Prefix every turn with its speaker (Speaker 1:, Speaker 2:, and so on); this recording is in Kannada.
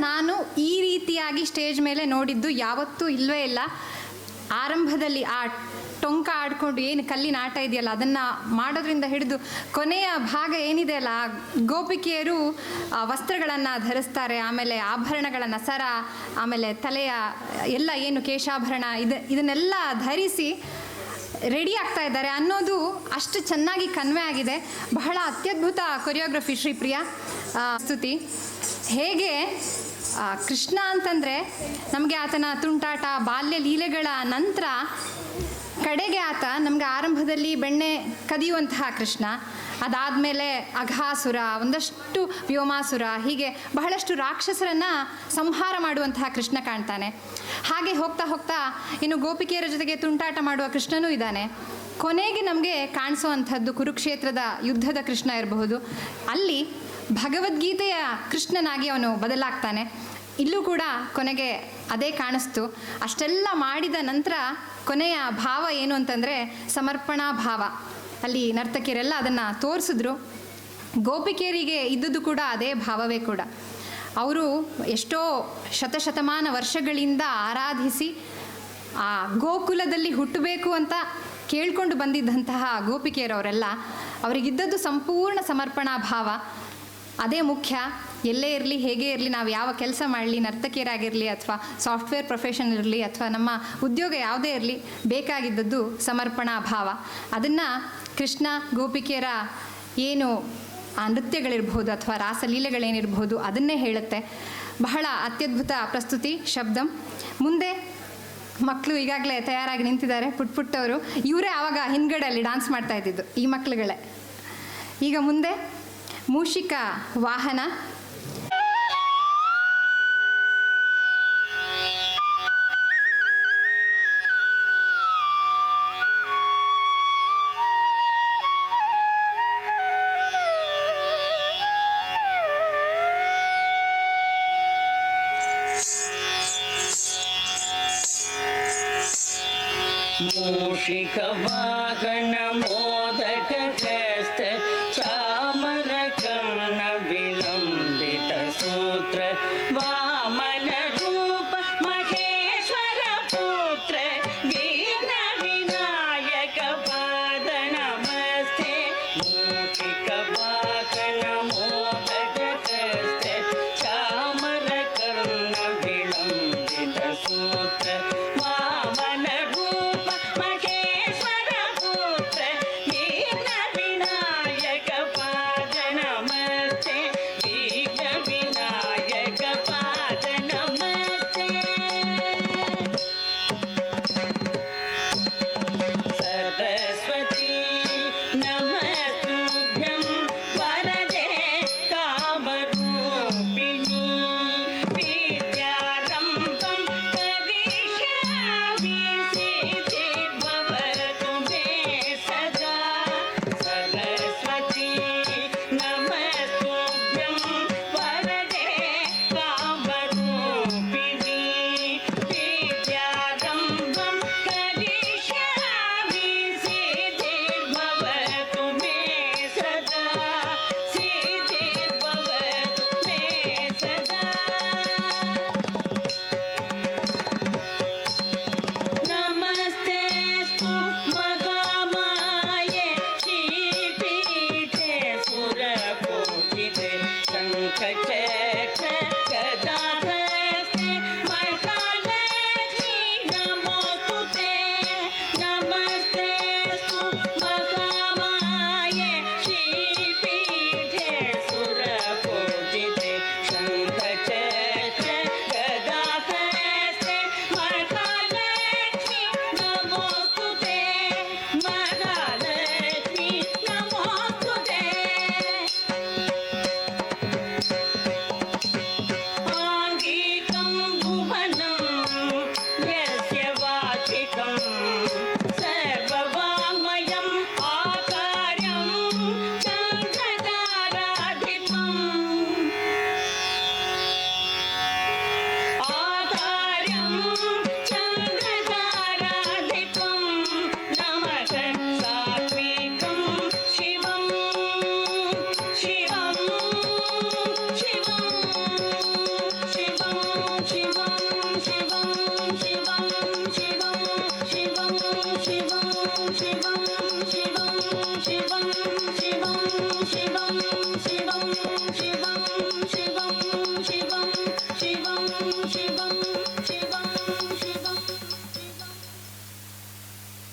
Speaker 1: ನಾನು ಈ ರೀತಿಯಾಗಿ ಸ್ಟೇಜ್ ಮೇಲೆ ನೋಡಿದ್ದು ಯಾವತ್ತೂ ಇಲ್ಲವೇ ಇಲ್ಲ. ಆರಂಭದಲ್ಲಿ ಆ ಟೊಂಕ ಆಡ್ಕೊಂಡು ಏನು ಕಲ್ಲಿನ ಆಟ ಇದೆಯಲ್ಲ ಅದನ್ನು ಮಾಡೋದ್ರಿಂದ ಹಿಡಿದು ಕೊನೆಯ ಭಾಗ ಏನಿದೆ ಅಲ್ಲ, ಗೋಪಿಕೆಯರು ವಸ್ತ್ರಗಳನ್ನು ಧರಿಸ್ತಾರೆ, ಆಮೇಲೆ ಆಭರಣಗಳನ್ನು, ಸರ, ಆಮೇಲೆ ತಲೆಯ ಎಲ್ಲ ಏನು ಕೇಶಾಭರಣ ಇದನ್ನೆಲ್ಲ ಧರಿಸಿ ರೆಡಿ ಆಗ್ತಾ ಇದ್ದಾರೆ ಅನ್ನೋದು ಅಷ್ಟು ಚೆನ್ನಾಗಿ ಕನ್ವೆ ಆಗಿದೆ. ಬಹಳ ಅತ್ಯದ್ಭುತ ಕೊರಿಯೋಗ್ರಫಿ ಶ್ರೀಪ್ರಿಯಾ. ಸ್ತುತಿ. ಹೇಗೆ ಕೃಷ್ಣ ಅಂತಂದರೆ ನಮಗೆ ಆತನ ತುಂಟಾಟ, ಬಾಲ್ಯ ಲೀಲೆಗಳ ನಂತರ ಕಡೆಗೆ ಆತ ನಮಗೆ ಆರಂಭದಲ್ಲಿ ಬೆಣ್ಣೆ ಕದಿಯುವಂತಹ ಕೃಷ್ಣ, ಅದಾದಮೇಲೆ ಅಘಾಸುರ, ಒಂದಷ್ಟು ವ್ಯೋಮಾಸುರ, ಹೀಗೆ ಬಹಳಷ್ಟು ರಾಕ್ಷಸರನ್ನು ಸಂಹಾರ ಮಾಡುವಂತಹ ಕೃಷ್ಣ ಕಾಣ್ತಾನೆ. ಹಾಗೆ ಹೋಗ್ತಾ ಹೋಗ್ತಾ ಇನ್ನು ಗೋಪಿಕೆಯರ ಜೊತೆಗೆ ತುಂಟಾಟ ಮಾಡುವ ಕೃಷ್ಣನೂ ಇದ್ದಾನೆ. ಕೊನೆಗೆ ನಮಗೆ ಕಾಣಿಸುವಂಥದ್ದು ಕುರುಕ್ಷೇತ್ರದ ಯುದ್ಧದ ಕೃಷ್ಣ ಇರಬಹುದು. ಅಲ್ಲಿ ಭಗವದ್ಗೀತೆಯ ಕೃಷ್ಣನಾಗಿ ಅವನು ಬದಲಾಗ್ತಾನೆ. ಇಲ್ಲೂ ಕೂಡ ಕೊನೆಗೆ ಅದೇ ಕಾಣಿಸ್ತು. ಅಷ್ಟೆಲ್ಲ ಮಾಡಿದ ನಂತರ ಕೊನೆಯ ಭಾವ ಏನು ಅಂತಂದರೆ ಸಮರ್ಪಣಾ ಭಾವ. ಅಲ್ಲಿ ನರ್ತಕಿಯರೆಲ್ಲ ಅದನ್ನು ತೋರಿಸಿದ್ರು. ಗೋಪಿಕೆಯರಿಗೆ ಇದ್ದದ್ದು ಕೂಡ ಅದೇ ಭಾವವೇ ಕೂಡ. ಅವರು ಎಷ್ಟೋ ಶತಶತಮಾನ ವರ್ಷಗಳಿಂದ ಆರಾಧಿಸಿ ಆ ಗೋಕುಲದಲ್ಲಿ ಹುಟ್ಟಬೇಕು ಅಂತ ಕೇಳ್ಕೊಂಡು ಬಂದಿದ್ದಂತಹ ಗೋಪಿಕೆಯರವರೆಲ್ಲ, ಅವರಿಗಿದ್ದದ್ದು ಸಂಪೂರ್ಣ ಸಮರ್ಪಣಾ ಭಾವ. ಅದೇ ಮುಖ್ಯ. ಎಲ್ಲೇ ಇರಲಿ, ಹೇಗೆ ಇರಲಿ, ನಾವು ಯಾವ ಕೆಲಸ ಮಾಡಲಿ, ನರ್ತಕಿಯರಾಗಿರಲಿ ಅಥವಾ ಸಾಫ್ಟ್ವೇರ್ ಪ್ರೊಫೆಷನ್ ಇರಲಿ ಅಥವಾ ನಮ್ಮ ಉದ್ಯೋಗ ಯಾವುದೇ ಇರಲಿ, ಬೇಕಾಗಿದ್ದದ್ದು ಸಮರ್ಪಣಾ ಭಾವ. ಅದನ್ನು ಕೃಷ್ಣ ಗೋಪಿಕೆಯರ ಏನು ಆ ನೃತ್ಯಗಳಿರ್ಬೋದು ಅಥವಾ ರಾಸಲೀಲೆಗಳೇನಿರ್ಬೋದು ಅದನ್ನೇ ಹೇಳುತ್ತೆ. ಬಹಳ ಅತ್ಯದ್ಭುತ ಪ್ರಸ್ತುತಿ. ಶಬ್ದಂ. ಮುಂದೆ ಮಕ್ಕಳು ಈಗಾಗಲೇ ತಯಾರಾಗಿ ನಿಂತಿದ್ದಾರೆ, ಪುಟ್ಟವರು. ಇವರೇ ಆವಾಗ ಹಿಂದ್ಗಡೆಯಲ್ಲಿ ಡಾನ್ಸ್ ಮಾಡ್ತಾ ಇದ್ದಿದ್ದು, ಈ ಮಕ್ಕಳುಗಳೇ. ಈಗ ಮುಂದೆ ಮೂಷಿಕ ವಾಹನ.
Speaker 2: ಮೂಷಿಕ ವಾಹನ ಮೋದಕ ಹಸ್ತ ಚಾಮರ ಕರ್ಣ ವಿಲಂಬಿತ ಸೂತ್ರ ವಾಮನ